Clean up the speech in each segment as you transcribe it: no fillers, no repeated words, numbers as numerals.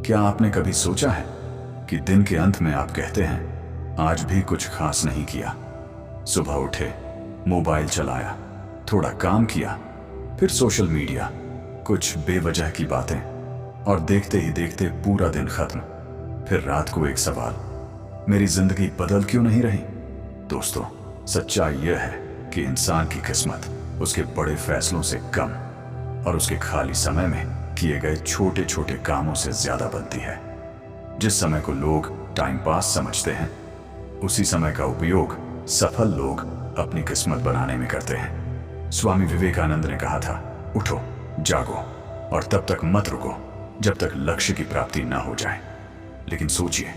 क्या आपने कभी सोचा है कि दिन के अंत में आप कहते हैं आज भी कुछ खास नहीं किया? सुबह उठे, मोबाइल चलाया, थोड़ा काम किया, फिर सोशल मीडिया, कुछ बेवजह की बातें, और देखते ही देखते पूरा दिन खत्म। फिर रात को एक सवाल, मेरी जिंदगी बदल क्यों नहीं रही? दोस्तों, सच्चाई यह है कि इंसान की किस्मत उसके बड़े फैसलों से कम और उसके खाली समय में किए गए छोटे छोटे कामों से ज्यादा बनती है। जिस समय को लोग टाइम पास समझते हैं, उसी समय का उपयोग सफल लोग अपनी किस्मत बनाने में करते हैं। स्वामी विवेकानंद ने कहा था, उठो, जागो और तब तक मत रुको जब तक लक्ष्य की प्राप्ति ना हो जाए। लेकिन सोचिए,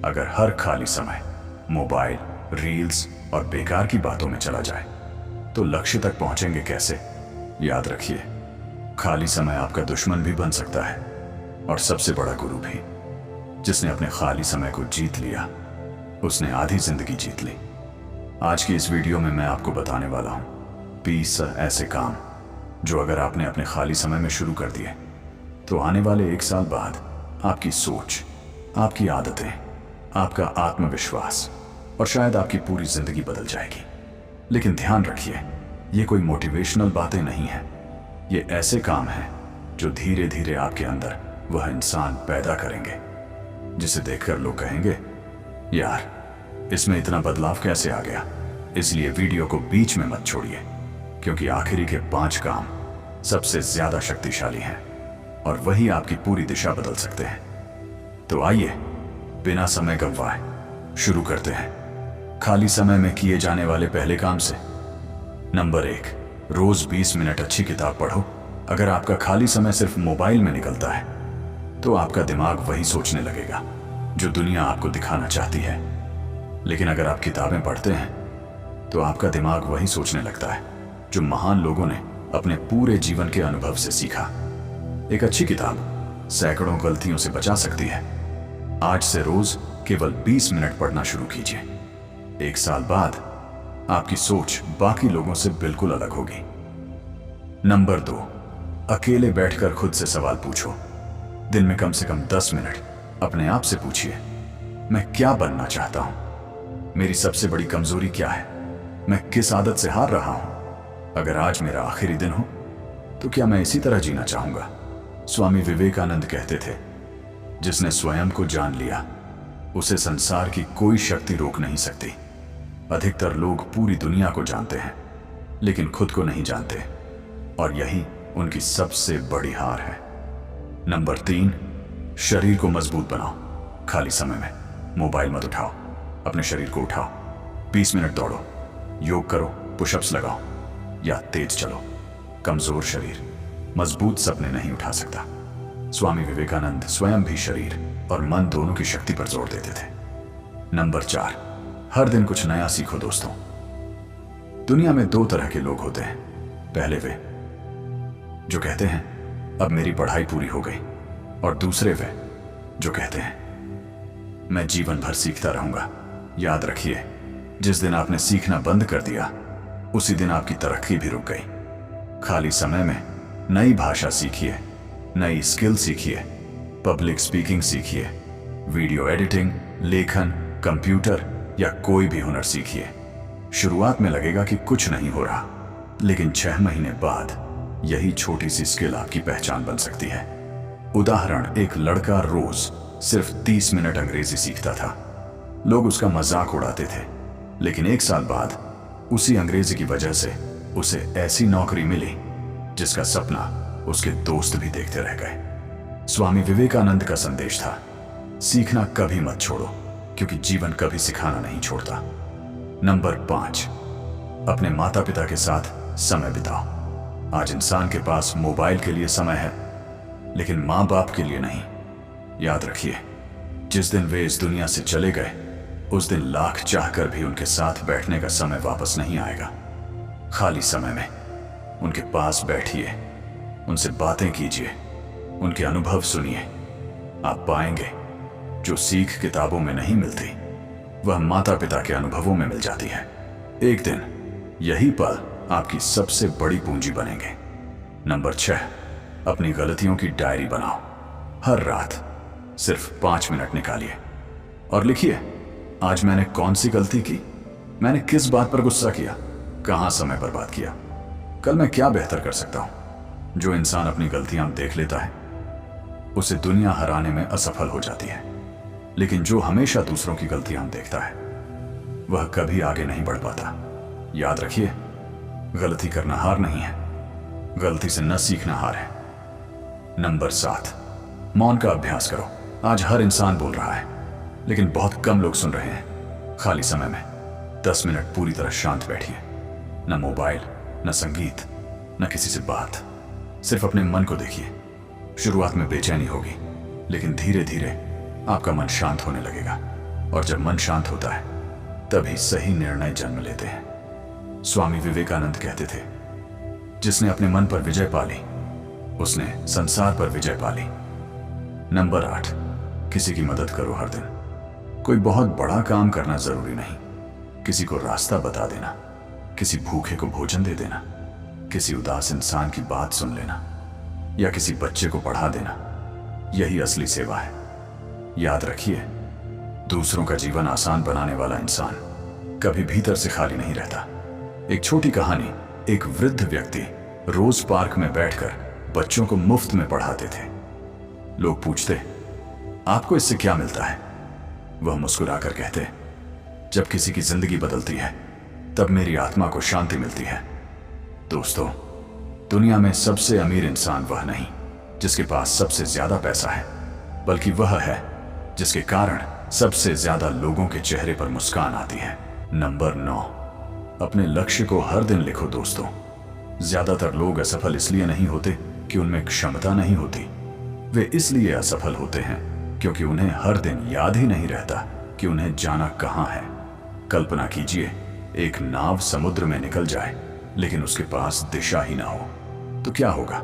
अगर हर खाली समय मोबाइल, रील्स और बेकार की बातों में चला जाए तो लक्ष्य तक पहुंचेंगे कैसे? याद रखिए, खाली समय आपका दुश्मन भी बन सकता है और सबसे बड़ा गुरु भी। जिसने अपने खाली समय को जीत लिया, उसने आधी जिंदगी जीत ली। आज की इस वीडियो में मैं आपको बताने वाला हूं 20 ऐसे काम जो अगर आपने अपने खाली समय में शुरू कर दिए तो आने वाले 1 साल बाद आपकी सोच, आपकी आदतें, आपका आत्मविश्वास और शायद आपकी पूरी जिंदगी बदल जाएगी। लेकिन ध्यान रखिए, ये कोई मोटिवेशनल बातें नहीं है। ये ऐसे काम हैं जो धीरे धीरे आपके अंदर वह इंसान पैदा करेंगे जिसे देखकर लोग कहेंगे, यार इसमें इतना बदलाव कैसे आ गया? इसलिए वीडियो को बीच में मत छोड़िए, क्योंकि आखिरी के 5 काम सबसे ज्यादा शक्तिशाली हैं और वही आपकी पूरी दिशा बदल सकते हैं। तो आइए बिना समय गंवाए शुरू करते हैं खाली समय में किए जाने वाले पहले काम से। नंबर 1, रोज 20 मिनट अच्छी किताब पढ़ो। अगर आपका खाली समय सिर्फ मोबाइल में निकलता है तो आपका दिमाग वही सोचने लगेगा जो दुनिया आपको दिखाना चाहती है। लेकिन अगर आप किताबें पढ़ते हैं तो आपका दिमाग वही सोचने लगता है जो महान लोगों ने अपने पूरे जीवन के अनुभव से सीखा। एक अच्छी किताब सैकड़ों गलतियों से बचा सकती है। आज से रोज केवल 20 मिनट पढ़ना शुरू कीजिए। 1 साल बाद आपकी सोच बाकी लोगों से बिल्कुल अलग होगी। नंबर 2, अकेले बैठकर खुद से सवाल पूछो। दिन में कम से कम 10 मिनट अपने आप से पूछिए, मैं क्या बनना चाहता हूं? मेरी सबसे बड़ी कमजोरी क्या है? मैं किस आदत से हार रहा हूं? अगर आज मेरा आखिरी दिन हो तो क्या मैं इसी तरह जीना चाहूंगा? स्वामी विवेकानंद कहते थे, जिसने स्वयं को जान लिया उसे संसार की कोई शक्ति रोक नहीं सकती। अधिकतर लोग पूरी दुनिया को जानते हैं लेकिन खुद को नहीं जानते, और यही उनकी सबसे बड़ी हार है। नंबर 3, शरीर को मजबूत बनाओ। खाली समय में मोबाइल मत उठाओ, अपने शरीर को उठाओ। 20 मिनट दौड़ो, योग करो, पुशअप्स लगाओ या तेज चलो। कमजोर शरीर मजबूत सपने नहीं उठा सकता। स्वामी विवेकानंद स्वयं भी शरीर और मन दोनों की शक्ति पर जोर देते थे। नंबर 4, हर दिन कुछ नया सीखो। दोस्तों, दुनिया में 2 तरह के लोग होते हैं। पहले वे जो कहते हैं अब मेरी पढ़ाई पूरी हो गई, और दूसरे वे जो कहते हैं मैं जीवन भर सीखता रहूंगा। याद रखिए, जिस दिन आपने सीखना बंद कर दिया उसी दिन आपकी तरक्की भी रुक गई। खाली समय में नई भाषा सीखिए, नई स्किल सीखिए, पब्लिक स्पीकिंग सीखिए, वीडियो एडिटिंग, लेखन, कंप्यूटर या कोई भी हुनर सीखिए। शुरुआत में लगेगा कि कुछ नहीं हो रहा, लेकिन 6 महीने बाद यही छोटी सी स्किल आपकी पहचान बन सकती है। उदाहरण, एक लड़का रोज सिर्फ 30 मिनट अंग्रेजी सीखता था। लोग उसका मजाक उड़ाते थे, लेकिन 1 साल बाद उसी अंग्रेजी की वजह से उसे ऐसी नौकरी मिली जिसका सपना उसके दोस्त भी देखते रह गए। स्वामी विवेकानंद का संदेश था, सीखना कभी मत छोड़ो, क्योंकि जीवन कभी सिखाना नहीं छोड़ता। नंबर 5, अपने माता पिता के साथ समय बिताओ। आज इंसान के पास मोबाइल के लिए समय है, लेकिन माँ बाप के लिए नहीं। याद रखिए, जिस दिन वे इस दुनिया से चले गए उस दिन लाख चाहकर भी उनके साथ बैठने का समय वापस नहीं आएगा। खाली समय में उनके पास बैठिए, उनसे बातें कीजिए, उनके अनुभव सुनिए। आप पाएंगे जो सीख किताबों में नहीं मिलती वह माता पिता के अनुभवों में मिल जाती है। एक दिन यही पल आपकी सबसे बड़ी पूंजी बनेंगे। नंबर 6, अपनी गलतियों की डायरी बनाओ। हर रात सिर्फ 5 मिनट निकालिए और लिखिए, आज मैंने कौन सी गलती की, मैंने किस बात पर गुस्सा किया, कहां समय बर्बाद किया, कल मैं क्या बेहतर कर सकता हूं। जो इंसान अपनी गलतियां देख लेता है उसे दुनिया हराने में असफल हो जाती है, लेकिन जो हमेशा दूसरों की गलतियां देखता है वह कभी आगे नहीं बढ़ पाता। याद रखिए, गलती करना हार नहीं है, गलती से न सीखना हार है। नंबर 7, मौन का अभ्यास करो। आज हर इंसान बोल रहा है लेकिन बहुत कम लोग सुन रहे हैं। खाली समय में 10 मिनट पूरी तरह शांत बैठिए, न मोबाइल, न संगीत, न किसी से बात, सिर्फ अपने मन को देखिए। शुरुआत में बेचैनी होगी, लेकिन धीरे धीरे आपका मन शांत होने लगेगा, और जब मन शांत होता है तभी सही निर्णय जन्म लेते हैं। स्वामी विवेकानंद कहते थे, जिसने अपने मन पर विजय पा ली उसने संसार पर विजय पा ली। नंबर 8, किसी की मदद करो हर दिन। कोई बहुत बड़ा काम करना जरूरी नहीं, किसी को रास्ता बता देना, किसी भूखे को भोजन दे देना, किसी उदास इंसान की बात सुन लेना, या किसी बच्चे को पढ़ा देना, यही असली सेवा है। याद रखिए, दूसरों का जीवन आसान बनाने वाला इंसान कभी भीतर से खाली नहीं रहता। एक छोटी कहानी, एक वृद्ध व्यक्ति रोज पार्क में बैठकर बच्चों को मुफ्त में पढ़ाते थे। लोग पूछते, आपको इससे क्या मिलता है? वह मुस्कुराकर कहते, जब किसी की जिंदगी बदलती है तब मेरी आत्मा को शांति मिलती है। दोस्तों, दुनिया में सबसे अमीर इंसान वह नहीं जिसके पास सबसे ज्यादा पैसा है, बल्कि वह है जिसके कारण सबसे ज्यादा लोगों के चेहरे पर मुस्कान आती है। नंबर 9, अपने लक्ष्य को हर दिन लिखो। दोस्तों, ज्यादातर लोग असफल इसलिए नहीं होते कि उनमें क्षमता नहीं होती, वे इसलिए असफल होते हैं क्योंकि उन्हें हर दिन याद ही नहीं रहता कि उन्हें जाना कहां है। कल्पना कीजिए, एक नाव समुद्र में निकल जाए लेकिन उसके पास दिशा ही ना हो, तो क्या होगा?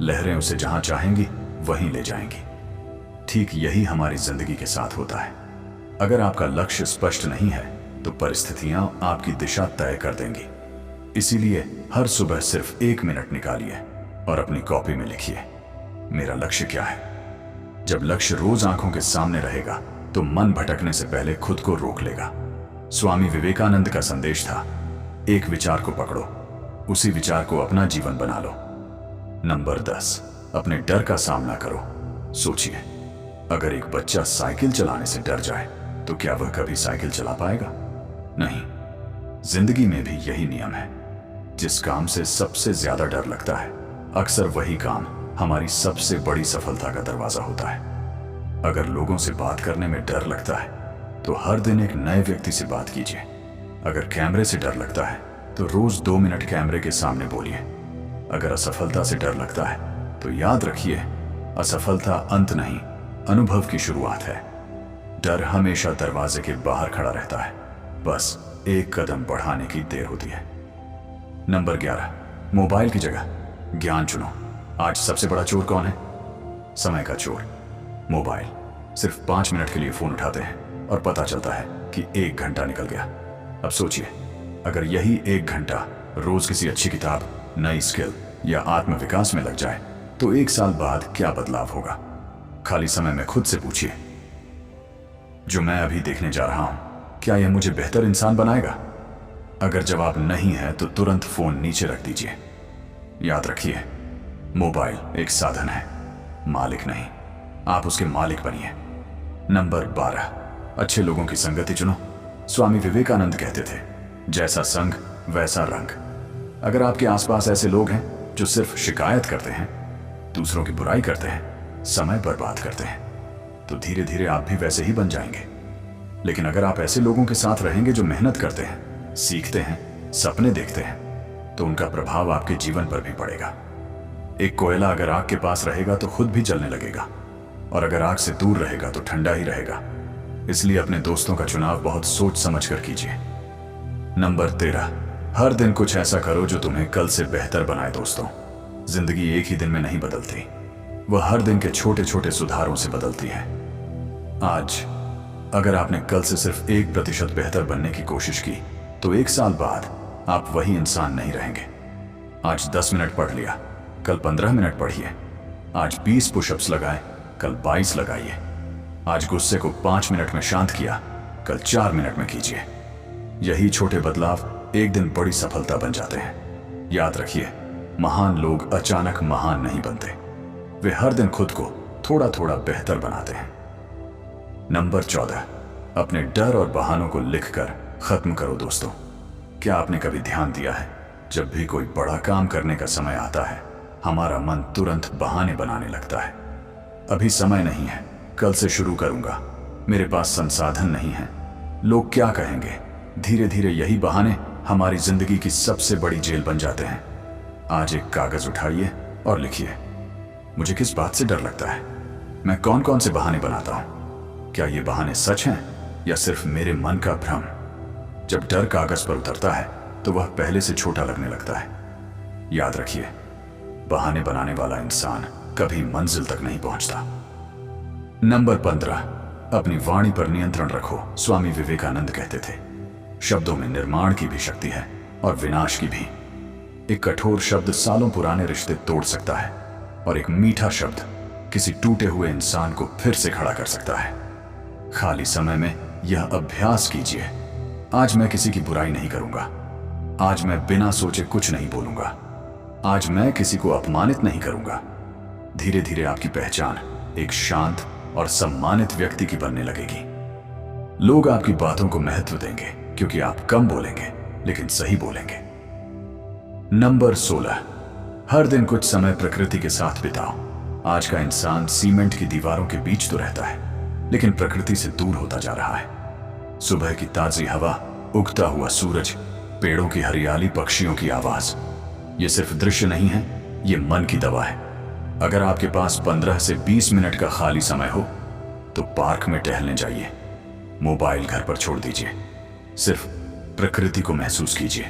लहरें उसे जहां चाहेंगी वहीं ले जाएंगी। ठीक यही हमारी जिंदगी के साथ होता है। अगर आपका लक्ष्य स्पष्ट नहीं है तो परिस्थितियां आपकी दिशा तय कर देंगी। इसीलिए हर सुबह सिर्फ 1 मिनट निकालिए और अपनी कॉपी में लिखिए, मेरा लक्ष्य क्या है। जब लक्ष्य रोज आंखों के सामने रहेगा तो मन भटकने से पहले खुद को रोक लेगा। स्वामी विवेकानंद का संदेश था, एक विचार को पकड़ो, उसी विचार को अपना जीवन बना लो। नंबर 10, अपने डर का सामना करो। सोचिए, अगर एक बच्चा साइकिल चलाने से डर जाए तो क्या वह कभी साइकिल चला पाएगा? नहीं। जिंदगी में भी यही नियम है, जिस काम से सबसे ज्यादा डर लगता है अक्सर वही काम हमारी सबसे बड़ी सफलता का दरवाजा होता है। अगर लोगों से बात करने में डर लगता है तो हर दिन एक नए व्यक्ति से बात कीजिए। अगर कैमरे से डर लगता है तो रोज 2 मिनट कैमरे के सामने बोलिए। अगर असफलता से डर लगता है तो याद रखिए, असफलता अंत नहीं, अनुभव की शुरुआत है। डर हमेशा दरवाजे के बाहर खड़ा रहता है, बस एक कदम बढ़ाने की देर होती है। नंबर 11, मोबाइल की जगह ज्ञान चुनो। आज सबसे बड़ा चोर कौन है? समय का चोर। मोबाइल। सिर्फ 5 मिनट के लिए फोन उठाते हैं और पता चलता है कि 1 घंटा निकल गया। अब सोचिए, अगर यही 1 घंटा रोज किसी अच्छी किताब, नई स्किल या आत्मविकास में लग जाए तो 1 साल बाद क्या बदलाव होगा? खाली समय में खुद से पूछिए, जो मैं अभी देखने जा रहा हूं, क्या यह मुझे बेहतर इंसान बनाएगा? अगर जवाब नहीं है तो तुरंत फोन नीचे रख दीजिए। याद रखिए, मोबाइल एक साधन है, मालिक नहीं। आप उसके मालिक बनिए। नंबर 12, अच्छे लोगों की संगति चुनो। स्वामी विवेकानंद कहते थे, जैसा संग वैसा रंग। अगर आपके आसपास ऐसे लोग हैं जो सिर्फ शिकायत करते हैं, दूसरों की बुराई करते हैं, समय बर्बाद करते हैं, तो धीरे धीरे आप भी वैसे ही बन जाएंगे। लेकिन अगर आप ऐसे लोगों के साथ रहेंगे जो मेहनत करते हैं, सीखते हैं, सपने देखते हैं, तो उनका प्रभाव आपके जीवन पर भी पड़ेगा। एक कोयला अगर आग के पास रहेगा तो खुद भी जलने लगेगा, और अगर आग से दूर रहेगा तो ठंडा ही रहेगा। इसलिए अपने दोस्तों का चुनाव बहुत सोच समझ कर कीजिए। नंबर 13, हर दिन कुछ ऐसा करो जो तुम्हें कल से बेहतर बनाए। दोस्तों, जिंदगी एक ही दिन में नहीं बदलती, वह हर दिन के छोटे छोटे सुधारों से बदलती है। आज अगर आपने कल से सिर्फ 1% बेहतर बनने की कोशिश की तो 1 साल बाद आप वही इंसान नहीं रहेंगे। आज 10 मिनट पढ़ लिया, कल 15 मिनट पढ़िए। आज 20 पुशअप्स लगाए, कल 22 लगाइए। आज गुस्से को 5 मिनट में शांत किया, कल 4 मिनट में कीजिए। यही छोटे बदलाव एक दिन बड़ी सफलता बन जाते हैं। याद रखिए, महान लोग अचानक महान नहीं बनते, वे हर दिन खुद को थोड़ा थोड़ा बेहतर बनाते हैं। नंबर 14, अपने डर और बहानों को लिखकर खत्म करो दोस्तों। क्या आपने कभी ध्यान दिया है, जब भी कोई बड़ा काम करने का समय आता है, हमारा मन तुरंत बहाने बनाने लगता है। अभी समय नहीं है, कल से शुरू करूंगा, मेरे पास संसाधन नहीं है, लोग क्या कहेंगे। धीरे धीरे यही बहाने हमारी जिंदगी की सबसे बड़ी जेल बन जाते हैं। आज एक कागज उठाइए और लिखिए, मुझे किस बात से डर लगता है, मैं कौन कौन से बहाने बनाता हूं, क्या ये बहाने सच हैं या सिर्फ मेरे मन का भ्रम। जब डर कागज पर उतरता है तो वह पहले से छोटा लगने लगता है। याद रखिए, बहाने बनाने वाला इंसान कभी मंजिल तक नहीं पहुंचता। नंबर 15, अपनी वाणी पर नियंत्रण रखो। स्वामी विवेकानंद कहते थे, शब्दों में निर्माण की भी शक्ति है और विनाश की भी। एक कठोर शब्द सालों पुराने रिश्ते तोड़ सकता है और एक मीठा शब्द किसी टूटे हुए इंसान को फिर से खड़ा कर सकता है। खाली समय में यह अभ्यास कीजिए, आज मैं किसी की बुराई नहीं करूंगा, आज मैं बिना सोचे कुछ नहीं बोलूंगा, आज मैं किसी को अपमानित नहीं करूंगा। धीरे धीरे आपकी पहचान एक शांत और सम्मानित व्यक्ति की बनने लगेगी। लोग आपकी बातों को महत्व देंगे क्योंकि आप कम बोलेंगे लेकिन सही बोलेंगे। नंबर 16, हर दिन कुछ समय प्रकृति के साथ बिताओ। आज का इंसान सीमेंट की दीवारों के बीच तो रहता है लेकिन प्रकृति से दूर होता जा रहा है। सुबह की ताजी हवा, उगता हुआ सूरज, पेड़ों की हरियाली, पक्षियों की आवाज, ये सिर्फ दृश्य नहीं है, ये मन की दवा है। अगर आपके पास 15 से 20 मिनट का खाली समय हो तो पार्क में टहलने जाइए, मोबाइल घर पर छोड़ दीजिए, सिर्फ प्रकृति को महसूस कीजिए।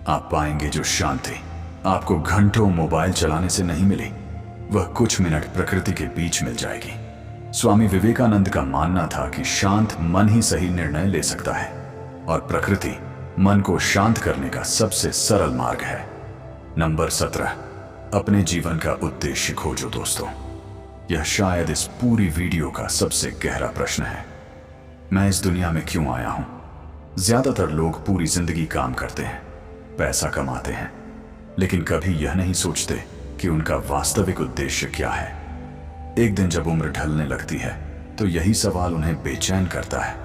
आप पाएंगे जो शांति आपको घंटों मोबाइल चलाने से नहीं मिली, वह कुछ मिनट प्रकृति के बीच मिल जाएगी। स्वामी विवेकानंद का मानना था कि शांत मन ही सही निर्णय ले सकता है और प्रकृति मन को शांत करने का सबसे सरल मार्ग है। नंबर 17, अपने जीवन का उद्देश्य खोजो दोस्तों। यह शायद इस पूरी वीडियो का सबसे गहरा प्रश्न है। मैं इस दुनिया में क्यों आया हूं? ज्यादातर लोग पूरी जिंदगी काम करते हैं, पैसा कमाते हैं, लेकिन कभी यह नहीं सोचते कि उनका वास्तविक उद्देश्य क्या है। एक दिन जब उम्र ढलने लगती है तो यही सवाल उन्हें बेचैन करता है।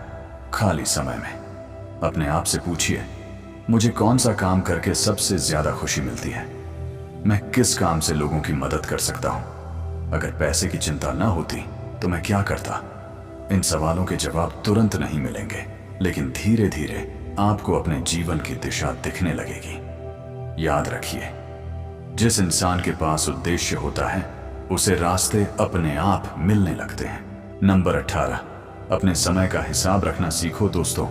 खाली समय में अपने आप से पूछिए, मुझे कौन सा काम करके सबसे ज्यादा खुशी मिलती है? मैं किस काम से लोगों की मदद कर सकता हूं? अगर पैसे की चिंता न होती तो मैं क्या करता? इन सवालों के जवाब तुरंत नहीं मिलेंगे, लेकिन धीरे धीरे आपको अपने जीवन की दिशा दिखने लगेगी। याद रखिए, जिस इंसान के पास उद्देश्य होता है उसे रास्ते अपने आप मिलने लगते हैं। नंबर 18, अपने समय का हिसाब रखना सीखो दोस्तों।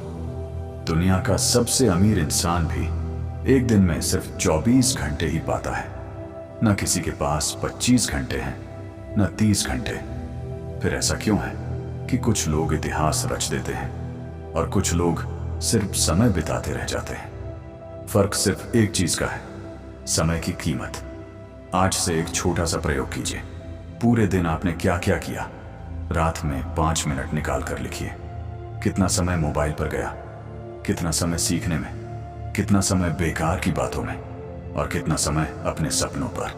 दुनिया का सबसे अमीर इंसान भी एक दिन में सिर्फ 24 घंटे ही पाता है। न किसी के पास 25 घंटे हैं, न 30 घंटे। फिर ऐसा क्यों है कि कुछ लोग इतिहास रच देते हैं और कुछ लोग सिर्फ समय बिताते रह जाते हैं? फर्क सिर्फ एक चीज का है, समय की कीमत। आज से एक छोटा सा प्रयोग कीजिए। पूरे दिन आपने क्या क्या किया, रात में 5 मिनट निकाल कर लिखिए। कितना समय मोबाइल पर गया, कितना समय सीखने में, कितना समय बेकार की बातों में और कितना समय अपने सपनों पर।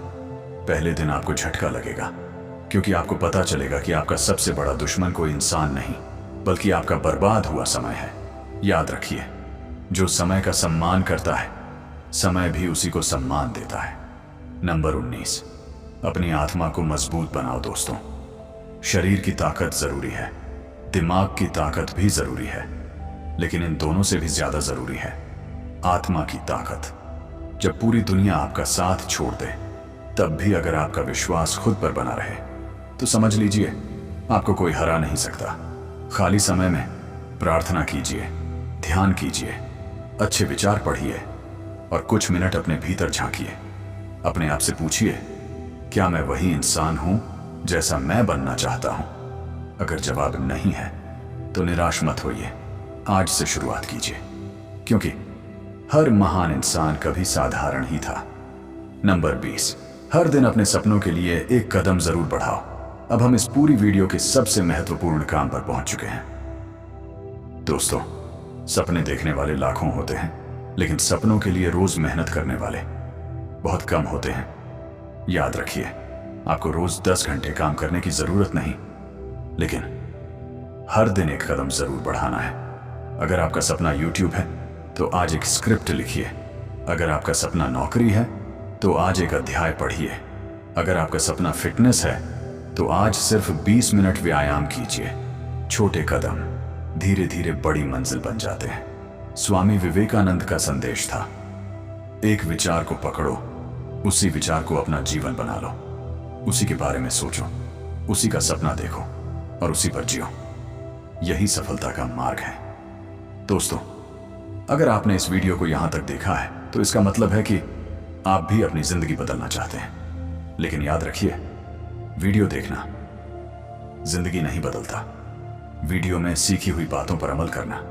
पहले दिन आपको झटका लगेगा क्योंकि आपको पता चलेगा कि आपका सबसे बड़ा दुश्मन कोई इंसान नहीं बल्कि आपका बर्बाद हुआ समय है। याद रखिए, जो समय का सम्मान करता है, समय भी उसी को सम्मान देता है। नंबर 19, अपनी आत्मा को मजबूत बनाओ दोस्तों। शरीर की ताकत जरूरी है, दिमाग की ताकत भी जरूरी है, लेकिन इन दोनों से भी ज्यादा जरूरी है आत्मा की ताकत। जब पूरी दुनिया आपका साथ छोड़ दे, तब भी अगर आपका विश्वास खुद पर बना रहे तो समझ लीजिए आपको कोई हरा नहीं सकता। खाली समय में प्रार्थना कीजिए, ध्यान कीजिए, अच्छे विचार पढ़िए और कुछ मिनट अपने भीतर झांकिए। अपने आप से पूछिए, क्या मैं वही इंसान हूं जैसा मैं बनना चाहता हूं? अगर जवाब नहीं है तो निराश मत होइए, आज से शुरुआत कीजिए, क्योंकि हर महान इंसान कभी साधारण ही था। नंबर 20, हर दिन अपने सपनों के लिए एक कदम जरूर बढ़ाओ। अब हम इस पूरी वीडियो के सबसे महत्वपूर्ण काम पर पहुंच चुके हैं। दोस्तों, सपने देखने वाले लाखों होते हैं, लेकिन सपनों के लिए रोज मेहनत करने वाले बहुत कम होते हैं। याद रखिए, आपको रोज 10 घंटे काम करने की जरूरत नहीं, लेकिन हर दिन एक कदम जरूर बढ़ाना है। अगर आपका सपना YouTube है तो आज एक स्क्रिप्ट लिखिए। अगर आपका सपना नौकरी है तो आज एक अध्याय पढ़िए। अगर आपका सपना फिटनेस है तो आज सिर्फ 20 मिनट व्यायाम कीजिए। छोटे कदम धीरे धीरे बड़ी मंजिल बन जाते हैं। स्वामी विवेकानंद का संदेश था, एक विचार को पकड़ो, उसी विचार को अपना जीवन बना लो। उसी के बारे में सोचो, उसी का सपना देखो और उसी पर जियो। यही सफलता का मार्ग है। दोस्तों, अगर आपने इस वीडियो को यहां तक देखा है तो इसका मतलब है कि आप भी अपनी जिंदगी बदलना चाहते हैं। लेकिन याद रखिए, वीडियो देखना जिंदगी नहीं बदलता, वीडियो में सीखी हुई बातों पर अमल करना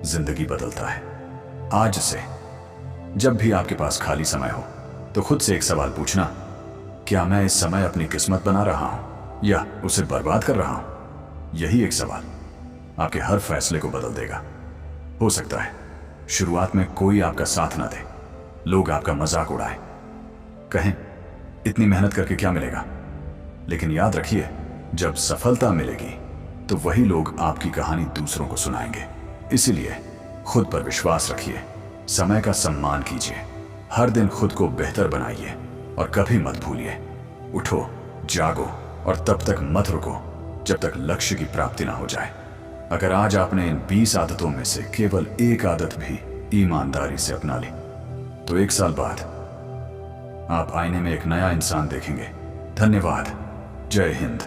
जिंदगी बदलता है। आज से जब भी आपके पास खाली समय हो तो खुद से एक सवाल पूछना, क्या मैं इस समय अपनी किस्मत बना रहा हूं या उसे बर्बाद कर रहा हूं? यही एक सवाल आपके हर फैसले को बदल देगा। हो सकता है शुरुआत में कोई आपका साथ ना दे, लोग आपका मजाक उड़ाएं, कहें इतनी मेहनत करके क्या मिलेगा। लेकिन याद रखिए, जब सफलता मिलेगी तो वही लोग आपकी कहानी दूसरों को सुनाएंगे। इसीलिए खुद पर विश्वास रखिए, समय का सम्मान कीजिए, हर दिन खुद को बेहतर बनाइए और कभी मत भूलिए, उठो, जागो और तब तक मत रुको जब तक लक्ष्य की प्राप्ति ना हो जाए। अगर आज आपने इन 20 आदतों में से केवल एक आदत भी ईमानदारी से अपना ली तो 1 साल बाद आप आईने में एक नया इंसान देखेंगे। धन्यवाद। जय हिंद।